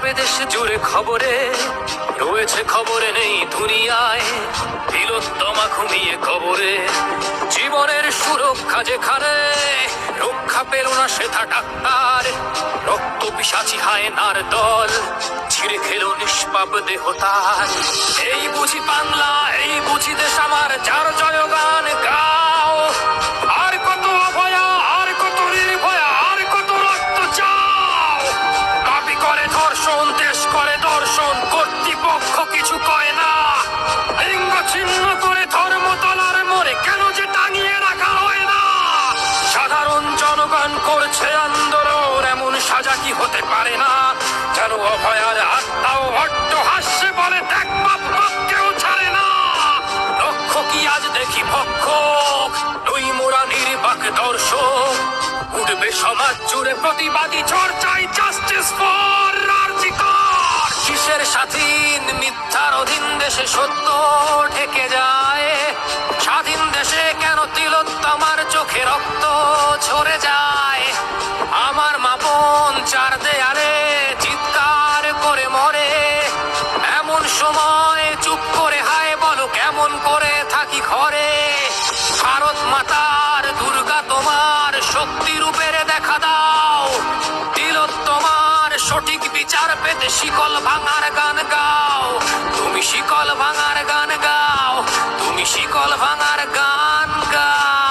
যাবে দেশ জুড়ে খবরে, রয়েছে খবরে নেই দুনিয়ায়, তিলোত্তমা ঘুমিয়ে কবরে। জীবনের সুরক্ষা যেখানে, রক্ষা পেল না সেথা ডাক্তার, রক্ত পিশাচি হায়নার দল ছিঁড়ে খেলো নিষ্পাপ দেহ তার। এই বুঝি বাংলা, এই বুঝি দেশ আমার, যার জয়গান গাও। আর কত অভয়া, আর কত নির্ভয়া, আর কত রক্ত চাও। দাবি করে ধর্ষণ, দেশ করে দর্শন, কর্তৃপক্ষ কিছু কয় না। লিঙ্গ ছিন্ন করে ধর্মতলার মোড়ে কেন যে টাঙিয়ে রাখা হয় না। সাধারণ জনগণ করছে আন্দোলন, এমন সাজা কি হতে পারে না। যেন অভয়ার আত্মাও অট্ট হাস্যে বলে, দেখ বাপ বাপ কেউ ছাড়ে না। লক্ষ্য কি আজ দেখি ভক্ষক, নই মোরা নির্বাক দর্শক। উঠবে সমাজ জুড়ে প্রতিবাদী চর্চাই, জাস্টিস ফর আরজি কর। কিসের স্বাধীন, মিথ্যার অধীন দেশে সত্য ঢেকে যায়। স্বাধীন দেশে কেন তিলোত্তমার চোখে রক্ত ঝরে যায়। আমার মা বোন চার দেয়ালে চিৎকার করে মরে, এমন সময় চুপ করে হায় বলো কেমন করে থাকি ঘরে। ভারত মাতার, দুর্গা তোমার শক্তি রূপের দেখা দাও। তিলোত্তমার সঠিক বিচার পেতে শিকল ভাঙার গান গাও। তুমি শিকল ভাঙার গান গাও, তুমি শিকল ভাঙার গান গাও।